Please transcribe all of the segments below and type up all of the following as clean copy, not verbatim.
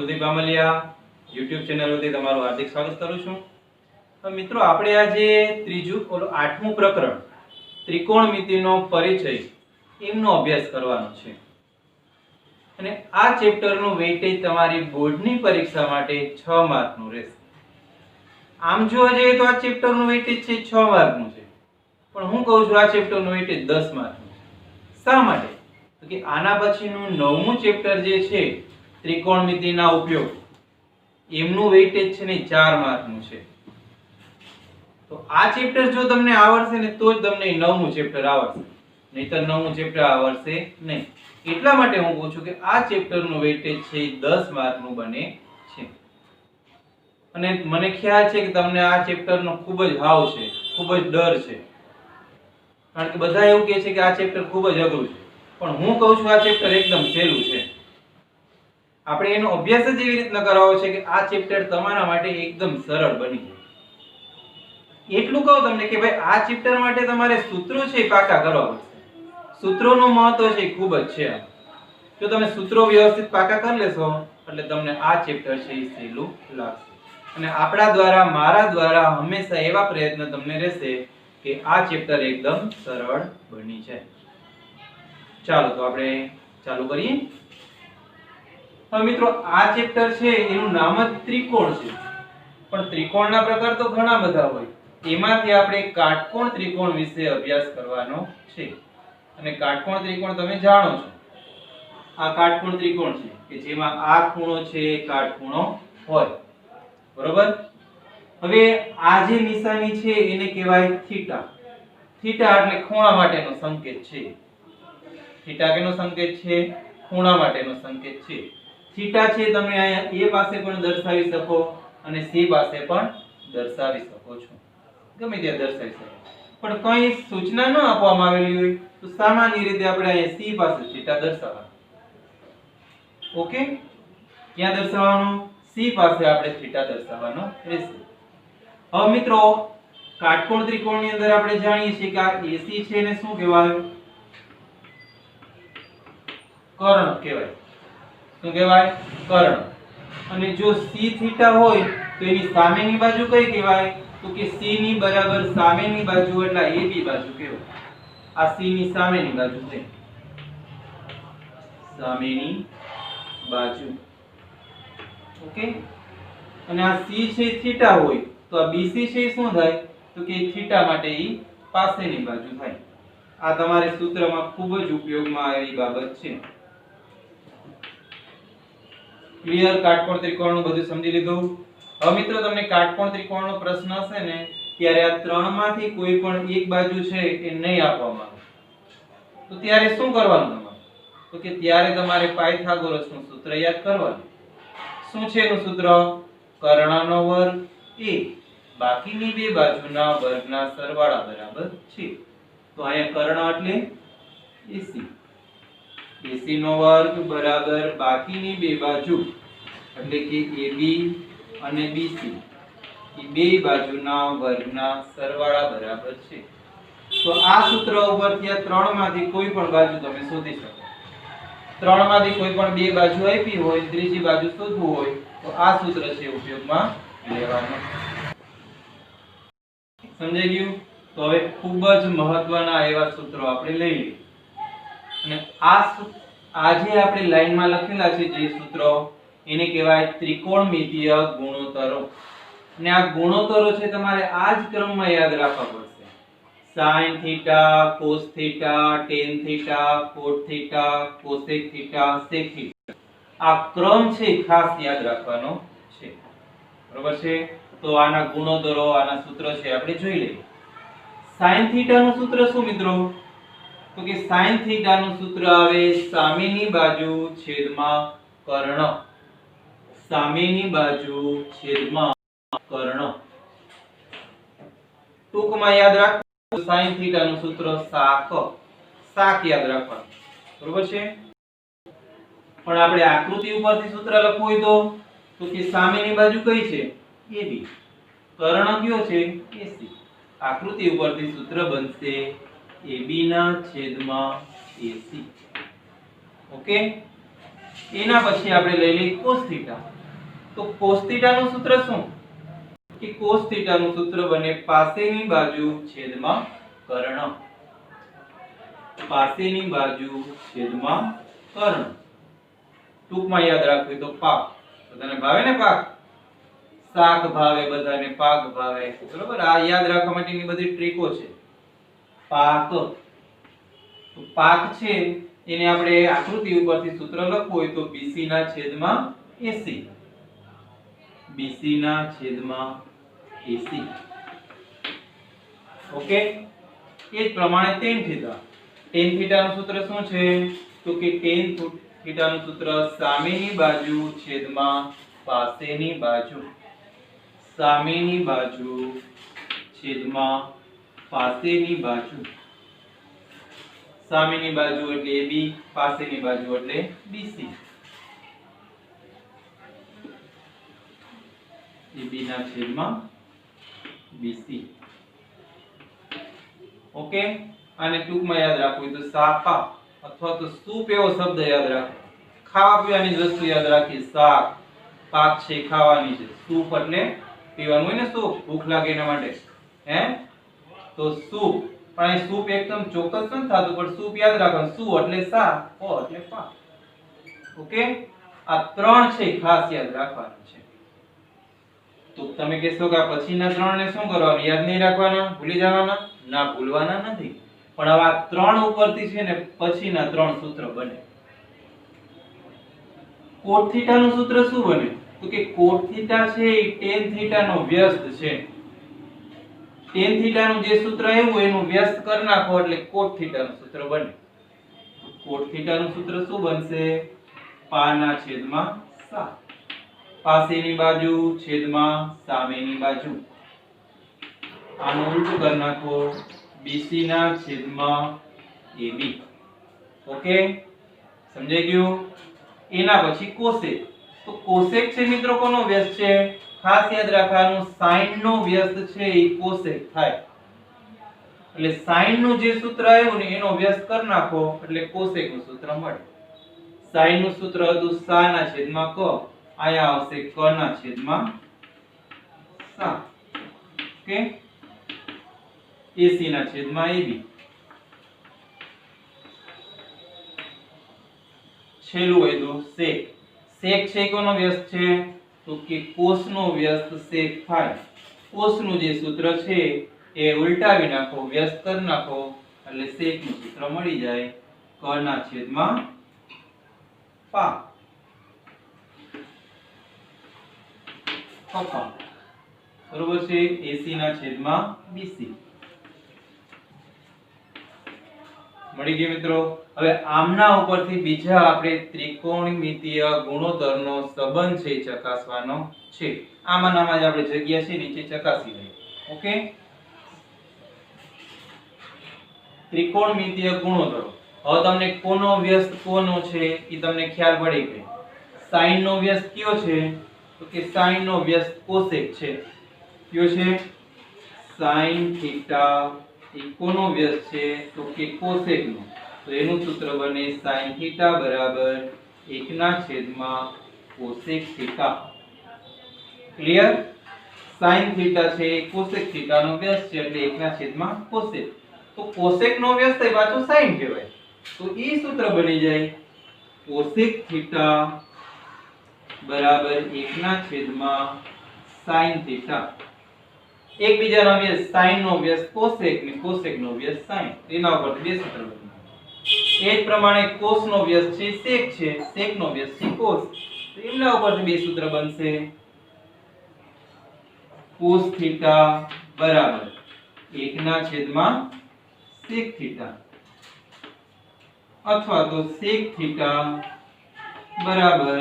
Kuldeep બામલિયા YouTube channel વતી તમારું હાર્દિક સ્વાગત કરું છું। તો મિત્રો આપણે આજે ત્રીજું 8મું પ્રકરણ ત્રિકોણમિતિનો પરિચય એમનો અભ્યાસ કરવાનો છે અને આ ચેપ્ટરનું વેઇટેજ તમારી બોર્ડની પરીક્ષા માટે 6 માર્કનું રહેશે। આમ જોવા જઈએ તો આ ચેપ્ટરનું વેઇટેજ છે 6 માર્કનું છે, પણ હું કહું છું આ ચેપ્ટરનું વેઇટેજ 10 માર્કનું છે। શા માટે? તો કે આના પછીનું 9મું ચેપ્ટર જે છે ત્રિકોણમિતિના ઉપયોગ, એમનું વેઇટેજ છે ને 4 માર્કનું છે। તો આ ચેપ્ટર જો તમને આવડશે ને તો જ તમને 9મું ચેપ્ટર આવડશે, નહીતર 9મું ચેપ્ટર આવડશે નહીં। એટલા માટે હું કહું છું કે આ ચેપ્ટરનું વેઇટેજ છે 10 માર્કનું બને છે। અને મને ખ્યાલ છે કે તમને આ ચેપ્ટરનો ખૂબ જ હાવ છે, ખૂબ જ ડર છે, કારણ કે બધા એવું કહે છે કે આ ચેપ્ટર ખૂબ જ અઘરું છે, પણ હું કહું છું આ ચેપ્ટર એકદમ સહેલું છે। આપણે એનો અભ્યાસ જ એવી રીતના કરાવો છે કે આ ચેપ્ટર તમારા માટે એકદમ સરળ બની જાય। એટલું કહું તમને કે ભાઈ આ ચેપ્ટર માટે તમારે સૂત્રો છે એ પાકા કરવા પડશે। સૂત્રોનું મહત્વ છે ખૂબ જ છે। જો તમે સૂત્રો વ્યવસ્થિત પાકા કરી લેશો એટલે તમને આ ચેપ્ટર છે એ સહેલું લાગશે। અને આપણા દ્વારા, મારા દ્વારા હંમેશા એવા પ્રયત્ન તમને રહેશે કે આ ચેપ્ટર એકદમ સરળ બની જાય। ચાલો તો આપણે ચાલુ કરીએ। હવે મિત્રો આ ચેપ્ટર છે એનું નામ જ ત્રિકોણ છે, પણ ત્રિકોણના પ્રકાર તો ઘણા બધા હોય, એમાંથી આપણે કાટકોણ ત્રિકોણ વિશે અભ્યાસ કરવાનો છે। અને કાટકોણ ત્રિકોણ તમે જાણો છો, આ કાટકોણ ત્રિકોણ છે કે જેમાં આ ખૂણો છે એ કાટખૂણો હોય, બરોબર। હવે આ જે નિશાની છે એને કહેવાય થીટા। થીટા એટલે ખૂણા માટેનો સંકેત છે। થીટા કેનો સંકેત છે? ખૂણા માટેનો સંકેત છે। થીટા છે તમે અહીંયા A પાસે પણ દર્શાવી શકો અને C પાસે પણ દર્શાવી શકો છો, ગમે ત્યાં દર્શાવી શકો, પણ કઈ સૂચના ન આપવામાં આવેલી હોય તો સામાન્ય રીતે આપણે અહીંયા C પાસે થીટા દર્શાવવાનો। ઓકે, ક્યાં દર્શાવવાનો? C પાસે આપણે થીટા દર્શાવવાનો રહેશે। હવે મિત્રો કાટકોણ ત્રિકોણની અંદર આપણે જાણીએ છીએ કે આ AC છે એને શું કહેવાય? કર્ણ કહેવાય। શું કહેવાય? કર્ણ। અને જો C થીટા હોય તો એની સામેની બાજુ કઈ કહેવાય? તો કે C ની બરાબર સામેની બાજુ એટલે AB બાજુ કહેવાય। આ C ની સામેની બાજુ છે, સામેની બાજુ। ઓકે, અને આ C છે થીટા હોય તો આ BC છે શું થાય? તો કે થીટા માટે ઈ પાસેની બાજુ થાય। આ તમારે સૂત્રમાં ખૂબ જ ઉપયોગમાં આવેલી બાબત છે। ક્લિયર? કાટકોણ ત્રિકોણનું બધું સમજી લીધું? હવે મિત્રો તમને કાટકોણ ત્રિકોણનો પ્રશ્ન હશે ને ત્યારે આ ત્રણમાંથી કોઈ પણ એક બાજુ છે એ નહીં આપવામાં આવે તો ત્યારે શું કરવાનું તમારે? તો કે ત્યારે તમારે પાયથાગોરસનું સૂત્ર યાદ કરવાનું। શું છે એનું સૂત્ર? કર્ણનો વર્ગ એ બાકીની બે બાજુના વર્ગના સરવાળા બરાબર છે। તો અહીંયા કર્ણ એટલે AC, AC નો વર્ગ બરાબર બાકીની બે બાજુ એટલે કે AB અને BC એ બે બાજુના વર્ગના સરવાળા બરાબર છે। તો આ સૂત્ર ઉપરથી આ ત્રણમાંથી કોઈ પણ બાજુ તમે શોધી શકો। ત્રણમાંથી કોઈ પણ બે બાજુ આપી હોય, ત્રીજી બાજુ શોધવું હોય તો આ સૂત્ર છે ઉપયોગમાં લેવાનું। સમજાઈ ગયું? તો હવે ખૂબ જ મહત્વના એવા સૂત્રો આપણે લઈ લઈએ અને આજે આપણે લાઈનમાં લખેલા છે જે સૂત્રો એને કહેવાય ત્રિકોણમિતીય ગુણોત્તરો। અને આ ગુણોત્તરો છે તમારે આ જ ક્રમમાં યાદ રાખવા પડશે। sin theta, cos theta, tan theta, cot theta, cosec theta, sec theta, આ ક્રમ છે ખાસ યાદ રાખવાનો છે, બરોબર છે? તો આના ગુણોત્તરો, આના સૂત્રો છે આપણે જોઈ લઈએ। sin થીટા નું સૂત્ર શું મિત્રો? તો કે sin થીટા નું સૂત્ર આવે સામેની બાજુ છેદમાં કર્ણ। સામેની બાજુ છેદમાં કર્ણ। ટૂંકમાં યાદ રાખો sin થીટા નું સૂત્ર સાક, સાક યાદ રાખવાનું, બરોબર છે? પણ આપણે આકૃતિ ઉપરથી સૂત્ર લખવું હોય તો કે સામેની બાજુ કઈ છે? AB, કર્ણ કયો છે? AC। આકૃતિ ઉપરથી સૂત્ર બનશે AB ના છેદમાં AC। ઓકે, એના પછી આપણે લઈ લઈએ cos થીટા। તો cos θ નું સૂત્ર શું કે cos θ નું સૂત્ર બને પાસેની બાજુ છેદમાં કર્ણ. પાસેની બાજુ છેદમાં કર્ણ. ટૂંકમાં યાદ રાખવું તો પાક. બધાને ભાવે ને પાક? શાક ભાવે, બધાને પાક ભાવે. બરોબર? આ યાદ રાખવા માટેની બધી ટ્રીકો છે. પાક, તો પાક છે એને આપણે આકૃતિ ઉપરથી સૂત્ર લખવું હોય તો BC ના છેદમાં AC. BC ના છેદમાં AC. ઓકે? એ જ પ્રમાણે tan θ. tan θ નું સૂત્ર શું છે તો કે tan θ નું સૂત્ર સામેની બાજુ છેદમાં પાસેની બાજુ. સામેની બાજુ છેદમાં પાસેની બાજુ. સામેની બાજુ એટલે AB, પાસેની બાજુ એટલે BC. AB ના છેદમાં BC. ઓકે? આને ટૂંકમાં યાદ રાખવું તો સાપા અથવા તો સૂપ એવો શબ્દ યાદ રાખો. ખાવા પીવાની જ વસ્તુ યાદ રાખી. શાક, પાક છે ખાવાની છે. સૂપ એટલે પીવાનું હોય ને, સૂપ ભૂખ લાગે એના માટે. હે? તો સૂપ. પણ એ સૂપ એકદમ ચોક્કસ નથી થતું, પણ સૂપ યાદ રાખવાનું. સુ એટલે સા, પ એટલે પા. ઓકે? આ ત્રણ છે ખાસ યાદ રાખવાનું છે. તો તમે કહેશો કે આ પછીના ત્રણ ને શું કરવાનું? યાદ નહીં રાખવાના? ભૂલી જવાના? ના, ભૂલવાના નથી. પણ હવે આ ત્રણ ઉપરથી છે ને પછીના ત્રણ સૂત્ર બને. cot θ નું સૂત્ર શું બને તો કે cot θ છે એ tan θ નો વ્યસ્ત છે. tan θ નું જે સૂત્ર આવ્યું એનું વ્યસ્ત કરી નાખો એટલે cot θ નું સૂત્ર બને. cot θ નું સૂત્ર શું બનશે? પા ના છેદમાં સા. પાસેની બાજુ છેદમાં સામેની બાજુ. આનું ઉલટું કરી નાખો. BC ના છેદમાં AB. ઓકે? સમજાઈ ગયું? એના પછી કોસેક. તો કોસેક છે મિત્રો કોનો વ્યસ્ત છે? ખાસ યાદ રાખવાનું, sin નો વ્યસ્ત છે એ કોસેક થાય. એટલે sin નું જે સૂત્ર આવ્યું ને એનો વ્યસ્ત કરી નાખો એટલે કોસેક નું સૂત્ર મળે. sin નું સૂત્ર હતું સા ના છેદમાં ક. આયા આવશે ક ના છેદમાં સા. ઓકે? AC ના છેદમાં AB. છેલ્લું હોય તો sec. sec છે કોનો વ્યસ્ત છે તો કે cos નો વ્યસ્ત sec થાય. cos નું જે સૂત્ર છે એ ઉલટાવી નાખો, વ્યસ્ત કરી નાખો એટલે sec નું સૂત્ર મળી જાય. ક ના છેદમાં પા. પપ્પા. બરોબર છે? AC ના છેદમાં BC. મળી ગયું મિત્રો? હવે આમના ઉપરથી બીજા આપણે ત્રિકોણમિતીય ગુણોત્તરનો સંબંધ છે ચકાસવાનો છે. આમાં જ આપણે જગ્યા છે નીચે ચકાસી લઈએ. ઓકે? ત્રિકોણમિતીય ગુણોત્તરો. હવે તમને કોનો વ્યસ્ત કોનો છે એ તમને ખ્યાલ પડી ગયો. sin નો વ્યસ્ત કયો છે તો કે sin નો વ્યસ્ત cosec છે. કયો છે? sin θ એ કોનો વ્યસ્ત છે તો કે cosec નો. તો એનું સૂત્ર બને sin θ બરાબર 1/cosec θ. ક્લિયર? sin θ છે એ cosec θ નો વ્યસ્ત છે એટલે 1/cosec. તો cosec નો વ્યસ્ત એ પાછો sin કહેવાય. તો ઈ સૂત્ર બની જાય cosec θ બરાબર 1/sin θ. એકબીજાનો વ્યસ્ત sin નો વ્યસ્ત cosec ને cosec નો વ્યસ્ત sin. એના ઉપર બે સૂત્ર બને. એ જ પ્રમાણે cos નો વ્યસ્ત છે sec છે, sec નો વ્યસ્ત છે cos. તો એના ઉપરથી બે સૂત્ર બનશે. cos θ બરાબર 1/sec θ અથવા તો sec θ બરાબર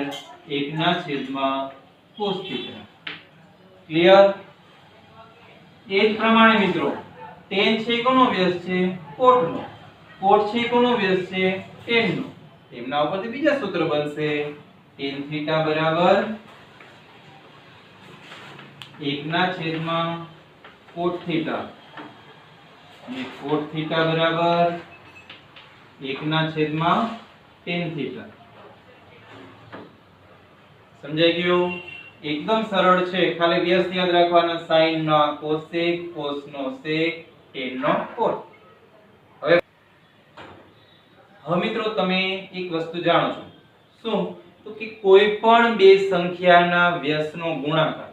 1/cos θ. ક્લિયર? એ જ પ્રમાણે મિત્રો tan છે કોનો વ્યસ્ત છે? cot નો. cot છે કોનો વ્યસ્ત છે? tan નો. એમના ઉપરથી બીજા સૂત્ર બનશે. tan θ બરાબર 1/cot θ અને cot θ બરાબર 1/tan θ. સમજાઈ ગયું? એકદમ સરળ છે, ખાલી વ્યસ્ત યાદ રાખવાના, sin નો cosec, cos નો sec, tan નો cot. હવે મિત્રો તમે એક વસ્તુ જાણો છો, શું? તો કે કોઈ પણ બે સંખ્યાના વ્યસ્તનો ગુણાકાર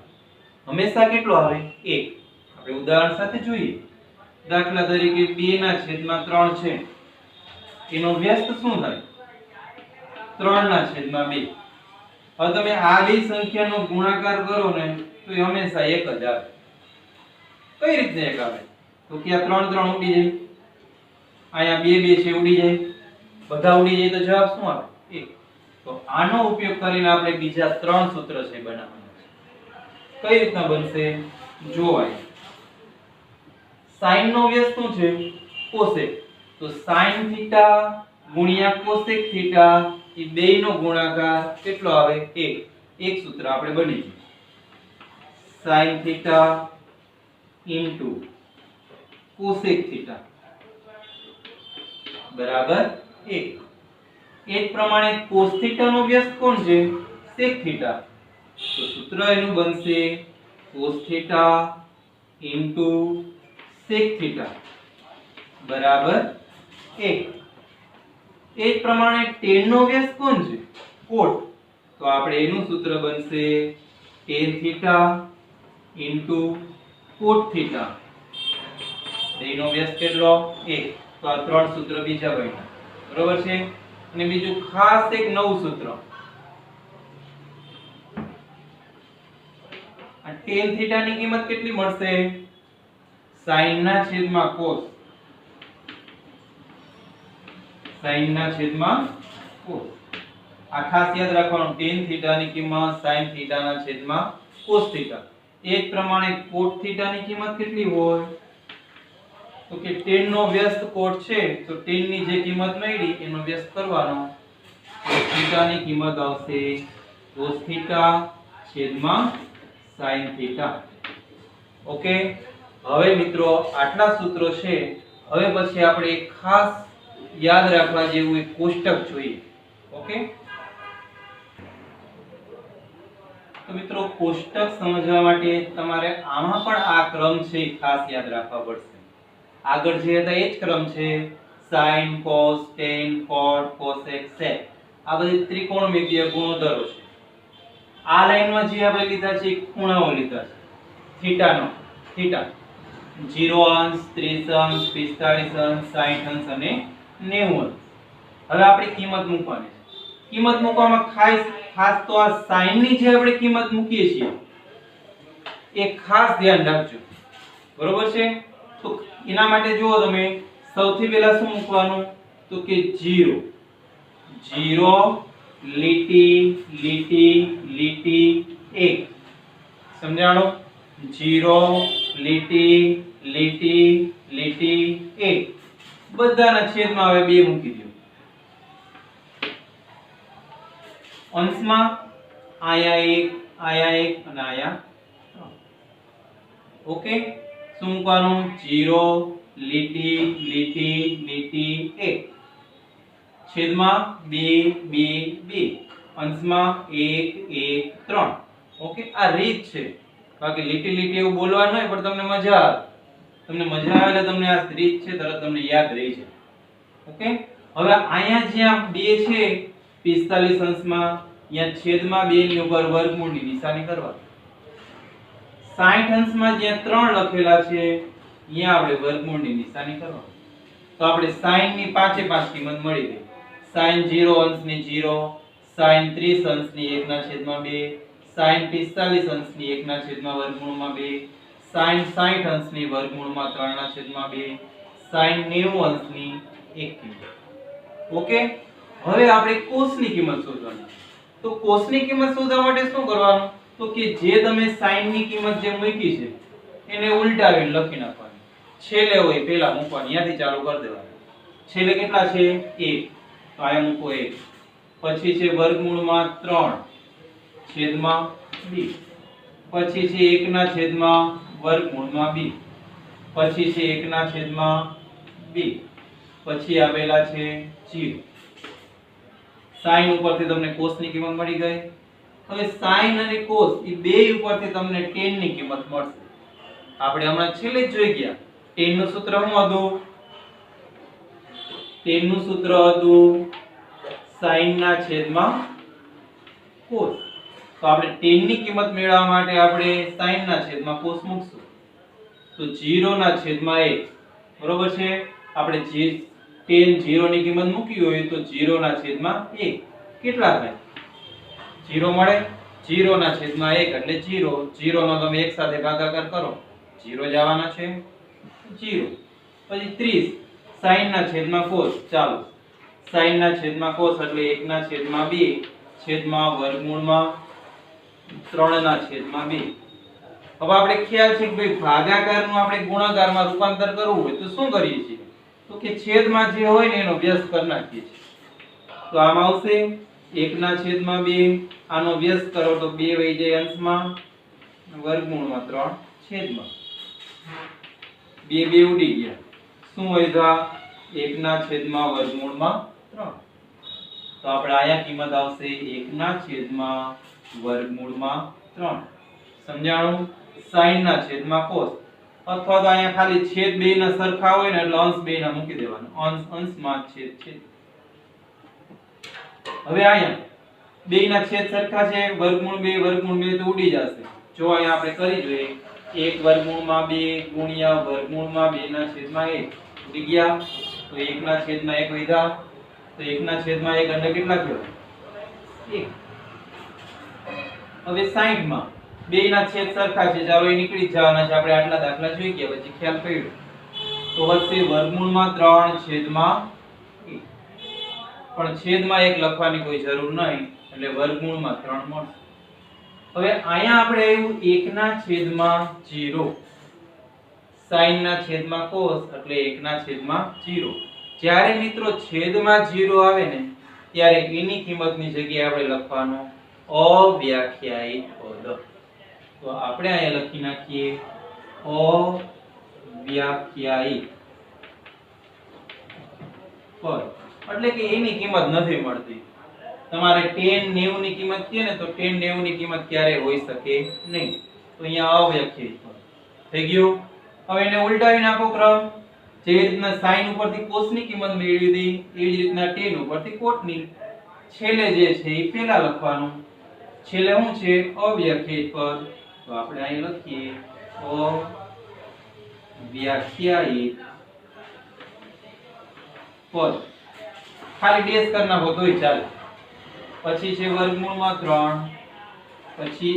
હંમેશા કેટલો આવે? 1. આપણે ઉદાહરણ સાથે જોઈએ. દાખલા તરીકે 2/3 છે, એનો વ્યસ્ત શું થાય? 3/2. હવે તમે આ બે સંખ્યાનો ગુણાકાર કરો ને તો એ હંમેશા 1 જ આવે. કઈ રીતે 1 આવે? તો કે આ 3 3 ઉડી જાય, અહીંયા 2 2 છે ઉડી જાય, બધા ઉડી જાય તો જવાબ શું આવે? 1. તો આનો ઉપયોગ કરીને આપણે બીજા 3 સૂત્ર છે બનાવવાના છે. કઈ રીતના બનશે? જો sin નો વ્યસ્ત શું છે? cosec. તો sin થીટા ગુણ્યા cosec થીટા એ બેયનો ગુણાકાર કેટલો આવે? 1. એક સૂત્ર આપણે બની ગયું. sin theta into cosec theta બરાબર 1. એ જ પ્રમાણે cos થીટા નો વ્યસ્ત કોણ છે? sec theta. તો સૂત્ર એનું બનશે cos theta into sec theta બરાબર 1. એ જ પ્રમાણે tan નો વ્યસ્ત કોણ છે? cot. તો આપણે એનું સૂત્ર બનશે tan theta into cot theta. બેનો વ્યસ્ત કેટલો? 1. તો આ 3 સૂત્ર બીજા બન્યા, બરોબર છે. અને બીજું ખાસ એક નવું સૂત્ર, આ tan થીટા ની કિંમત કેટલી મળશે? sin ના છેદમાં cos. sin ના છેદમાં cos. આ ખાસ યાદ રાખવાનું, tan થીટા ની કિંમત sin થીટા ના છેદમાં cos થીટા. એ જ પ્રમાણે cot થીટા ની કિંમત કેટલી હોય? તો કે tan નો વ્યસ્ત cot છે, તો tan ની જે કિંમત મળી એનો વ્યસ્ત કરવાનો. cos થીટા ની કિંમત આવશે cos થીટા છેદમાં sin થીટા. ઓકે. હવે મિત્રો આટલા સૂત્રો છે. હવે પછી આપણે એક ખાસ યાદ રાખવા જેવું એક કોષ્ટક જોઈએ. ઓકે. તો મિત્રો કોષ્ટક સમજવા માટે તમારે આમાં પણ આ ક્રમ છે ખાસ યાદ રાખવા પડશે. આગળ જે હતા એ જ ક્રમ છે, sin cos tan cot cosec sec. આ બધી ત્રિકોણમિતિય ગુણોત્તરો છે. આ લાઈનમાં જે આપણે લીધા છે ખૂણાઓ લીધા છે. થીટાનો થીટા 0 અંશ 30 અંશ 45 અંશ 60 અંશ અને 90 અંશ. હવે આપણે કિંમત મૂકવાની છે. કિંમત મૂકવામાં ખાસ તો આ sin ની જે આપણે કિંમત મૂકીએ છીએ એ ખાસ ધ્યાન રાખજો, બરોબર છે. તો એના માટે જુઓ તમે, સૌથી પહેલા શું મૂકવાનું? તો કે 0 0 લીટી લીટી લીટી 1. સમજાણો? 0 લીટી લીટી લીટી 1. બધાના છેદમાં હવે 2 મૂકી દો. અંશમાં આયા 1 અને આયા 3. ઓકે. શું મૂકવાનું? 0 લીટી લીટી લીટી 1 છેદમાં 2 2 2 અંશમાં 1 1 3. ઓકે. આ રીત છે. બાકી લીટી લીટી એવું બોલવાનું નહીં, પણ તમને મજા આવે. તમને મજા આવે એટલે તમને આ રીત છે તરત તમને યાદ રહી છે. ઓકે. હવે અહીંયા જ્યાં 2 છે 45 અંશમાં, અહીંયા છેદમાં 2 ની ઉપર વર્ગમૂળની નિશાની કરવાની. 60 અંશમાં જ્યાં 3 લખેલા છે અહીંયા આપણે વર્ગમૂળની નિશાની કરવાની. તો આપણે sin ની 5 5 કિંમત મળી ગઈ. sin 0 અંશની 0, sin 30 અંશની 1/2, sin 45 અંશની 1/2 વર્ગમૂળમાં 2, sin 60 અંશની વર્ગમૂળમાં 3/2, sin 90 અંશની 1 કિંમત. ઓકે. હવે આપણે cos ની કિંમત શોધવાની. તો cos ની કિંમત શોધવા માટે શું કરવાનું? તો કે જે તમે sin ની કિંમત જે મૂકી છે એને ઉલટાવીને લખી નાખવાની. છેલ્લે હોય પહેલા મૂકવાની, અહીંયાથી ચાલુ કરી દેવાનું. છેલ્લે કેટલા છે? 1. તો અહીંયા મૂકો 1. પછી છે વર્ગમૂળમાં 3 છેદમાં 2. પછી છે 1 ના છેદમાં વર્ગમૂળમાં 2. પછી છે 1 ના છેદમાં 2. પછી આવેલા છે 0. sin ઉપરથી તમને cos ની કિંમત મળી ગઈ. હવે sin અને cos એ બેય ઉપરથી તમને tan ની કિંમત મળશે. આપણે હમણાં છેલ્લે જ જોઈ ગયા tan નું સૂત્ર શું હતું? tan નું સૂત્ર હતું sin ના છેદમાં cos. તો આપણે tan ની કિંમત મેળવવા માટે આપણે sin ના છેદમાં cos મૂકશું. તો 0 ના છેદમાં 1 બરોબર છે. આપણે જે tan 0 ની કિંમત મૂકી હોય તો 0 ના છેદમાં 1 કેટલા થાય? 0 મળે. 0 ના છેદમાં 1 એટલે 0. 0 નો તમે એક સાથે ભાગાકાર કરો 0 જ આવવાના છે. 0. પછી 30 sin ના છેદમાં cos. ચાલો sin ના છેદમાં cos એટલે 1 ના છેદમાં 2 છેદમાં વર્ગમૂળમાં 3 ના છેદમાં 2. હવે આપણે ખ્યાલ છે કે ભાઈ ભાગાકારનું આપણે ગુણાકારમાં રૂપાંતર કરવું હોય તો શું કરીએ છીએ? તો કે છેદમાં જે હોય ને એનો વ્યસ્ત કરી નાખીએ છીએ. તો આમાં આવશે 1 ના છેદમાં 2. આનો વ્યસ્ત કરો તો 2 વહી જાય અંશમાં વર્ગમૂળમાં 3 છેદમાં 2 2 ઉડી ગયા. શું વધ્યા? 1 ના છેદમાં વર્ગમૂળમાં 3. તો આપણે આયા કિંમત આવશે 1 ના છેદમાં વર્ગમૂળમાં 3. સમજાણું? sin ના છેદમાં cos અથવા તો અહીંયા ખાલી છેદ બેયના સરખા હોય ને એટલે અંશ બેયના મૂકી દેવાનો. અંશ અંશમાં છેદ છેદ. હવે અહીંયા બેયના છેદ સરખા છે. વર્ગમૂળ 2 તો ઉડી જશે. જો અહીંયા આપણે કરી જોઈએ 1 વર્ગમૂળમાં 2 ગુણ્યા વર્ગમૂળમાં 2 ના છેદમાં 1 ઉડી ગયા. તો 1 ના છેદમાં 1 વધ્યા. તો 1 ના છેદમાં 1 એટલે કેટલા થયો? 1. હવે 60 માં બેયના છેદ સરખા છે. ચાલો એ નીકળી જ જવાના છે. આપણે આટલા દાખલા જોઈ ગયા પછી ખ્યાલ પડ્યો. તો વધશે વર્ગમૂળમાં 3 છેદમાં 1. પણ છેદમાં 1 લખવાની કોઈ જરૂર નહીં એટલે વર્ગમૂળમાં 3 મળશે. હવે અહીંયા આપણે આવ્યું 1 ના છેદમાં 0. sin ના છેદમાં cos એટલે 1 ના છેદમાં 0. જ્યારે મિત્રો છેદમાં 0 આવે ને ત્યારે એની કિંમતની જગ્યાએ આપણે લખવાનું અવ્યાખ્યાયિત પદ. તો આપણે અહીંયા લખી નાખીએ અવ્યાખ્યાયિત પદ એટલે કે એની કિંમત નથી મળતી. તમારે tan 90 ની કિંમત કહે ને તો tan 90 ની કિંમત ક્યારે હોઈ શકે નહીં. તો અહીંયા અવ્યાખ્યાયિત પદ થઈ ગયું. હવે એને ઉલટાવી નાખો ક્રમ. જે રીતના sin ઉપરથી cos ની કિંમત મેળવી હતી એવી જ રીતના tan ઉપરથી cot ની. છેલ્લે જે છે એ પહેલા લખવાનું. છેલ્લે શું છે? અવ્યાખ્યાયિત પદ. તો આપણે અહીં લખીએ અવ્યાખ્યાયિત પદ. ખાલી ડેશ કરી નાખો તોય ચાલે. પછી છે વર્ગમૂળમાં 3 પછી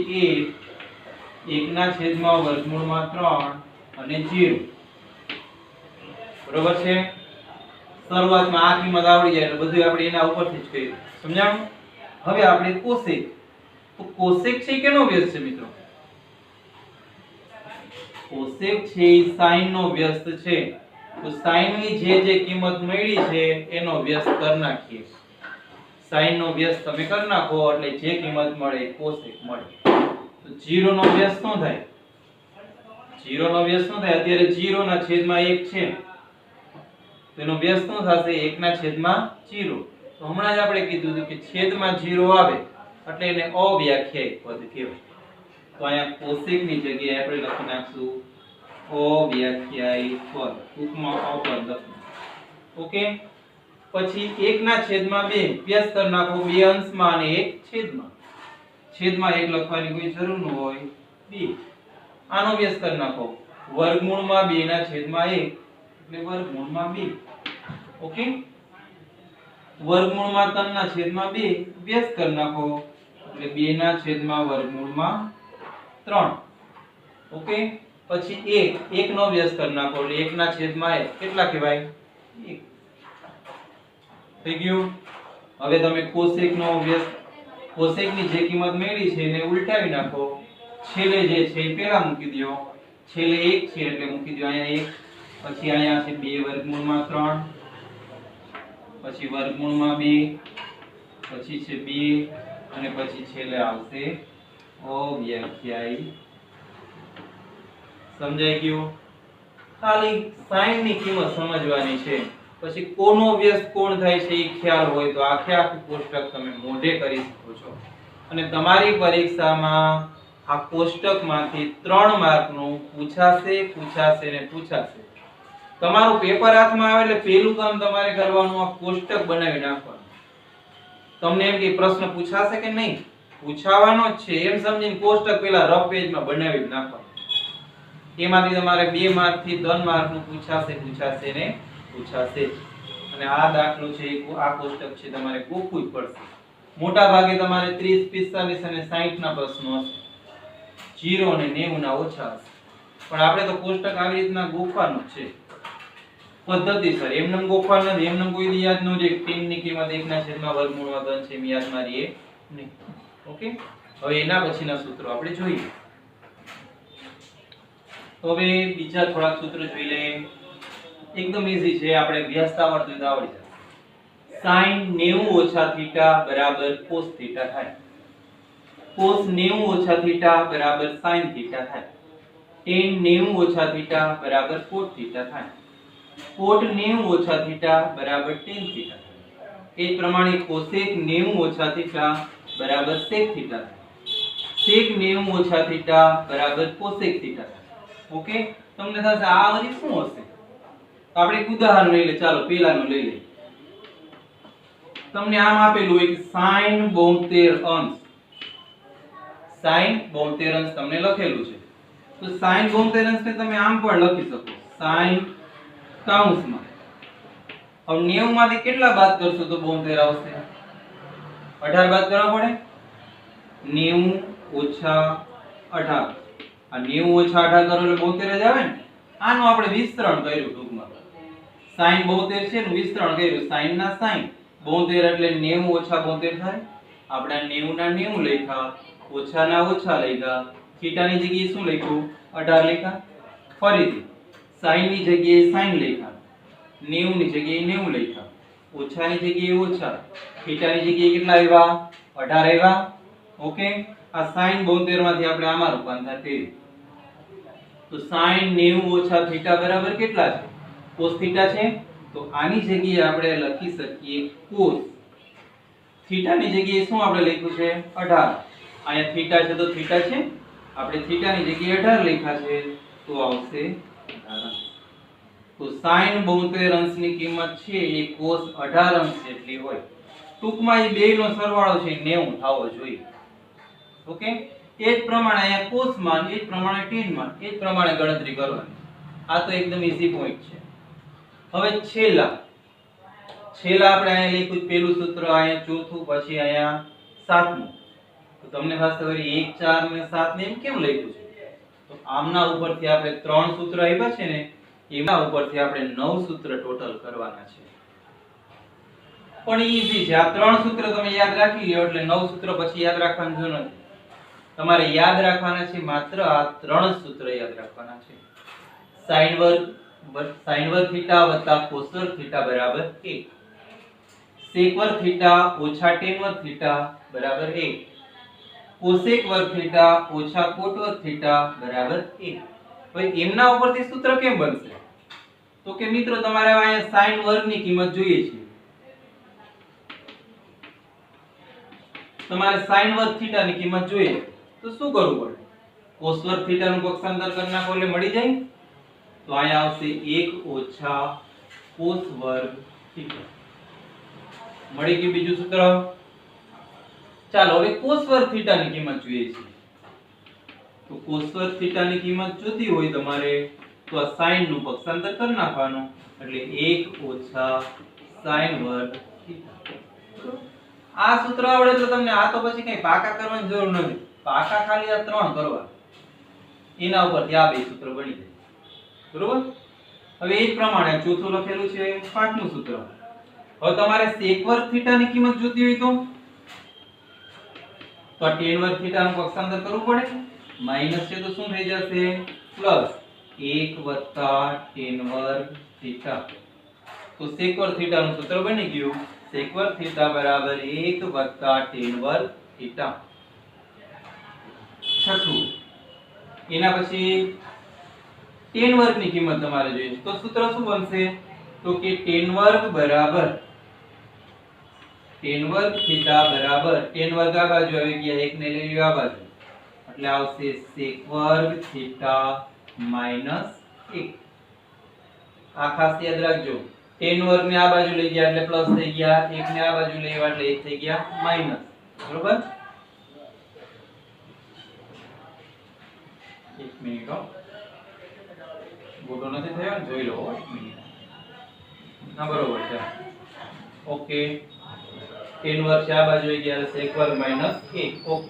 1 ના છેદમાં વર્ગમૂળમાં 3 અને 0. બરોબર છે. શરૂઆતમાં આ કિંમત આવડી જાય એટલે બધું આપણે એના ઉપરથી જ કર્યું. સમજાણું? હવે આપણે કોસેક. તો કોસેક છે કેનો વ્યસ્ત છે મિત્રો? કોસેક છે એ sin નો વ્યસ્ત છે. તો sin ની જે કિંમત મળી છે એનો વ્યસ્ત કરી નાખીએ. sin નો વ્યસ્ત તમે કરી નાખો એટલે જે કિંમત મળે કોસેક મળે. તો 0 નો વ્યસ્ત શું થાય? 0 નો વ્યસ્ત શું થાય? અત્યારે 0 ના છેદમાં 1 છે. તો એનો વ્યસ્ત શું થશે? 1 ના છેદમાં 0. તો હમણાં જ આપણે કીધું હતું કે છેદમાં 0 આવે એટલે એને અવ્યાખ્યાયિત પદ કહેવાય. તો અહીંયા કોસેક ની જગ્યાએ આપણે લખી નાખશું અવ્યાખ્યાયિત પદ. ટૂંકમાં અપદ લખવું. ઓકે. પછી 1 ના છેદમાં 2 વ્યસ્ત કરી નાખો. 2 અંશમાં અને 1 છેદમાં. છેદમાં 1 લખવાની કોઈ જરૂર ન હોય. 2 આનો વ્યસ્ત કરી નાખો. વર્ગમૂળમાં 2 ના છેદમાં 1 એટલે વર્ગમૂળમાં 2. ઓકે. વર્ગમૂળમાં 3 ના છેદમાં 2 વ્યસ્ત કરી નાખો એટલે 2 ના છેદમાં વર્ગમૂળમાં 3. ઓકે. પછી 1 નો વ્યસ્ત કરી નાખો એટલે 1 ના છેદમાં 1 કેટલા કહેવાય? 1. થઈ ગયું. હવે તમે કોસેક નો વ્યસ્ત કોસેક ની જે કિંમત મેળવી છે એને ઉલટાવી નાખો. છેલ્લે જે છે એ પહેલા મૂકી દો. છેલ્લે 1 છે એટલે મૂકી દો અહીંયા 1. પછી અહીંયા છે 2 વર્ગમૂળમાં 3 પછી વર્ગમૂળમાં 2 પછી છે 2 અને પછી છેલ્લે આવશે અવ્યાખ્યાયિત. સમજાઈ ગયું? ખાલી sin ની કિંમત સમજવાની છે. પછી કોનો વ્યસ્ત કોણ થાય છે એ ખ્યાલ હોય તો આખે આખું કોષ્ટક તમે મોઢે કરી શકો છો. અને તમારી પરીક્ષામાં આ કોષ્ટકમાંથી 3 માર્કનું પૂછાશે ને પૂછાશે. તમારું પેપર હાથમાં આવે એટલે પહેલું કામ તમારે કરવાનું આ કોષ્ટક બનાવી નાખવાનું. તમને એમ કે પ્રશ્ન પૂછાશે કે નહીં, પૂછાવાનો જ છે એમ સમજીને કોષ્ટક પેલા રફ પેજમાં બનાવી નાખવાનું. એમાંથી તમારે 2 માર્ક થી 3 માર્કનું પૂછાશે ને પૂછાશે. અને આ દાખલો છે આ કોષ્ટક છે તમારે ગોખવું જ પડશે. મોટા ભાગે તમારે 30, 45 અને 60 ના પ્રશ્નો હશે. 0 અને 90 ના ઓછા હશે. પણ આપણે તો કોષ્ટક આવી રીતના ગોખવાનું છે પદ્ધતિસર. એમનેમ ગોખવાનું નથી. એમનેમ કોઈ દી યાદ ન રહે. 3 ની કિંમત 1/3 છે એમ યાદ મારીએ નહીં. ઓકે, હવે એના પછીના સૂત્રો આપણે જોઈએ. તો હવે બીજા થોડાક સૂત્રો જોઈ લઈએ. એકદમ ઈઝી છે, આપણે વ્યસ્તા આવડતું તો આવડી જશે. sin 90 ઓછા થીટા બરાબર cos થીટા થાય. cos 90 ઓછા થીટા બરાબર sin થીટા થાય. tan 90 ઓછા થીટા બરાબર cot થીટા થાય. cot 90 ઓછા થીટા બરાબર tan થીટા થાય. એ જ પ્રમાણે cosec 90 ઓછા થીટા બરાબર sec થીટા થાય. sec 90 ઓછા થીટા બરાબર cosec થીટા થાય. ઓકે, તમને થશે આ વળી શું હશે? તો આપણે એક ઉદાહરણ લઈ લે. ચાલો પહેલાનું લઈ લે. તમને આમ આપેલું હોય કે sin 72 અંશ. sin 72 અંશ તમને લખેલું છે. તો sin 72 અંશને તમે આમ પણ લખી શકો. sin કૌંસમાં હવે 90 માંથી કેટલા બાદ કરશો તો 72 આવશે? 18 બાદ કરવા પડે. 90 ઓછા 18. આ 90 ઓછા 18 કરો એટલે 72 જ આવે ને. આનું આપણે વિસ્તરણ કર્યું ટૂંકમાં. sin 72 છે નું વિસ્તરણ કર્યું. sin ના sin 72 એટલે 90 ઓછા 72 થાય. આપણે 90 ના 90 લખ્યા, ઓછા ના ઓછા લખ્યા, થીટા ની જગ્યાએ શું લખ્યું? 18 લખ્યા. ફરીથી sin ની જગ્યાએ sin લખ્યા, 90 ની જગ્યાએ 90 લખ્યા, ઓછા ની જગ્યાએ ઓછા, થીટા ની જગ્યાએ કેટલા આવ્યા? 18 આવ્યા. ઓકે, આ sin 72 માંથી આપણે આમાં રૂપાંતર કર્યું. તો sin 90 ઓછા થીટા બરાબર કેટલા છે? cos થીટા છે. તો આની જગ્યાએ આપણે લખી શકીએ cos. થીટા ની જગ્યાએ શું આપણે લખ્યું છે? 18. અહીંયા થીટા છે તો થીટા છે, આપણે થીટા ની જગ્યાએ 18 લખ્યા છે તો આવશે 18. તો sin 72 અંશની કિંમત છે એ cos 18 અંશ જેટલી હોય. ટૂંકમાં એ બેયનો સરવાળો છે 90 થવો જોઈએ. ઓકે, એ જ પ્રમાણે અહીંયા cos માં, એ જ પ્રમાણે tan માં, એ જ પ્રમાણે ગણતરી કરવાની. આ તો એકદમ ઈઝી પોઈન્ટ છે. હવે છેલ્લા આપણે અહીંયા લખ્યું પહેલું સૂત્ર, અહીંયા ચોથું, પછી અહીંયા સાતમું. તો તમને ખાસ વળી 1, 4 ને 7 ને એમ કેમ લખ્યું છે? તો આમના ઉપરથી આપણે 3 સૂત્ર આપ્યા છે ને, એના ઉપરથી આપણે 9 સૂત્ર ટોટલ કરવાના છે. પણ ઈઝી છે. આ 3 સૂત્ર તમે યાદ રાખી લ્યો એટલે 9 સૂત્ર પછી યાદ રાખવાની જરૂર નથી. તમારે યાદ રાખવાના છે માત્ર આ 3 સૂત્ર યાદ રાખવાના છે. sin વર્ગ થીટા વત્તા cos વર્ગ થીટા બરાબર 1. sec વર્ગ થીટા ઓછા tan વર્ગ થીટા બરાબર 1. cosec વર્ગ થીટા ઓછા cot વર્ગ થીટા બરાબર 1. હવે એમના ઉપરથી સૂત્ર કેમ બનશે? તો કે મિત્રો તમારે અહીંયા sin વર્ગની કિંમત જોઈએ છે. તમારે sin વર્ગ થીટા ની કિંમત જોઈએ તો શું કરવું પડે? cos વર્ગ થીટા નું પક્ષાંતર કરી નાખો એટલે મળી જાય. તો અહીંયા આવશે 1 ઓછા cos વર્ગ થીટા. મળી ગયું બીજું સૂત્ર. ચાલો હવે cos વર્ગ થીટા ની કિંમત જોઈએ છે. તો cos વર્ગ થીટા ની કિંમત જોતી હોય તમારે તો આ sin નું પક્ષાંતર કરી નાખવાનું એટલે 1 ઓછા sin વર્ગ થીટા. આ સૂત્ર આવડે તો તમને આ તો પછી કઈ પાકા કરવાની જરૂર નથી. પાકા ખાલી આ 3 કરવા, એના ઉપરથી આ બે સૂત્ર બની જાય. બરોબર? હવે એ જ પ્રમાણે ચોથું લખેલું છે પાંચમું સૂત્ર. હવે તમારે sec વર્ગ થીટા ની કિંમત જોતી હોય તો tan વર્ગ થીટા નું પક્ષાંતર કરવું પડે. માઈનસ છે તો શું થઈ જશે? પ્લસ 1 tan વર્ગ થીટા. તો sec વર્ગ થીટા નું સૂત્ર બની ગયું. sec વર્ગ થીટા બરાબર 1 tan વર્ગ થીટા. છઠ્ઠું, એના પછી tan વર્ગ ની કિંમત તમારે જોઈએ તો સૂત્ર શું બનશે? તો કે tan વર્ગ બરાબર tan વર્ગ થીટા બરાબર tan વર્ગ આ બાજુ આવી ગયા, 1 ને લઈ લ્યો આ બાજુ એટલે આવશે sec વર્ગ થીટા માઈનસ 1. આ ખાસ યાદ રાખજો, tan વર્ગ ને આ બાજુ લઈ ગયા એટલે પ્લસ થઈ ગયા, 1 ને આ બાજુ લઈ આવ્યા એટલે 1 થઈ ગયા માઈનસ. બરોબર? એક મિનિટ હો, ગોટો નથી થયો ને, જોઈ લો એક મિનિટ. ના બરોબર છે. ઓકે, tan વર્ગ આ બાજુ આવી ગયા sec વર્ગ માઈનસ 1. ઓકે,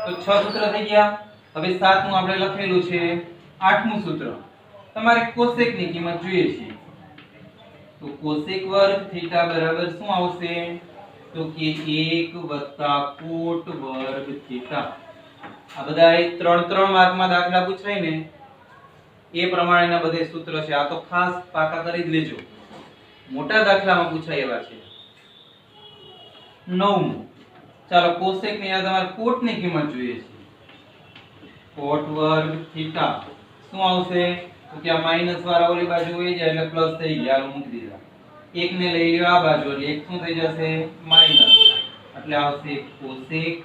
તો 6 સૂત્ર થઈ ગયા. હવે 7 નું આપણે લખેલું છે, 8મું સૂત્ર તમારે કોસેક ની કિંમત જોઈએ છે. તો કોસેક વર્ગ થીટા બરાબર શું આવશે? તો કે 1 કોટ વર્ગ થીટા. આ બધા 3 માર્કમાં દાખલા પૂછાય ને એ પ્રમાણેના બધે સૂત્ર છે. આ તો ખાસ પાકા કરી જ લેજો, મોટા દાખલામાં પૂછાય એવા છે. 9મું, ચાલો કોસેક ની આ તમારે કોટ ની કિંમત જોઈએ છે. કોટ વર્ગ થીટા શું આવશે? તો કે આ માઈનસ વાળા ઓલી બાજુ વહી જાય એટલે પ્લસ થઈ ગયા, હાલો મૂકી દીધા. 1 ને લઈ લ્યો આ બાજુ એટલે 1 શું થઈ જશે? માઈનસ, એટલે આવશે કોસેક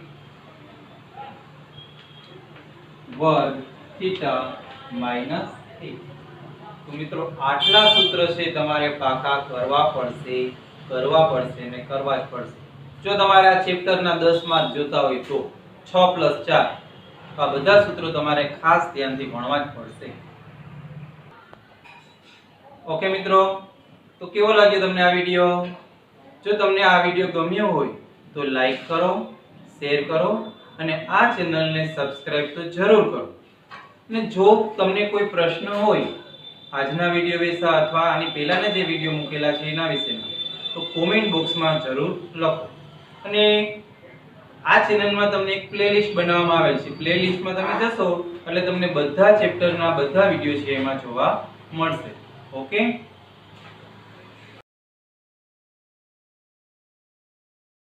વર્ગ થીટા માઈનસ 1. તો મિત્રો આટલા સૂત્ર છે તમારે પાકા કરવા પડશે અને કરવા જ પડશે. જો તમારે આ ચેપ્ટરના 10 માર્ક જોતા હોય તો 6 + 4 આ બધા સૂત્રો તમારે ખાસ ધ્યાનથી ભણવા જ પડશે. ઓકે મિત્રો, તો કેવો લાગ્યો તમને આ વિડિયો? જો તમને આ વિડિયો ગમ્યો હોય તો લાઈક કરો, શેર કરો અને આ ચેનલને સબસ્ક્રાઇબ તો જરૂર કરો. અને જો તમને કોઈ પ્રશ્ન હોય આજના વિડિયો વિશે અથવા આની પહેલાના જે વિડિયો મૂકેલા છે એના વિશેના, તો કોમેન્ટ બોક્સમાં જરૂર લખો. અને આ ચેનલમાં તમને એક પ્લેલિસ્ટ બનાવવામાં આવેલ છે. પ્લેલિસ્ટમાં તમે જશો એટલે તમને બધા ચેપ્ટરના બધા વિડિયો છે એમાં જોવા મળશે. ઓકે.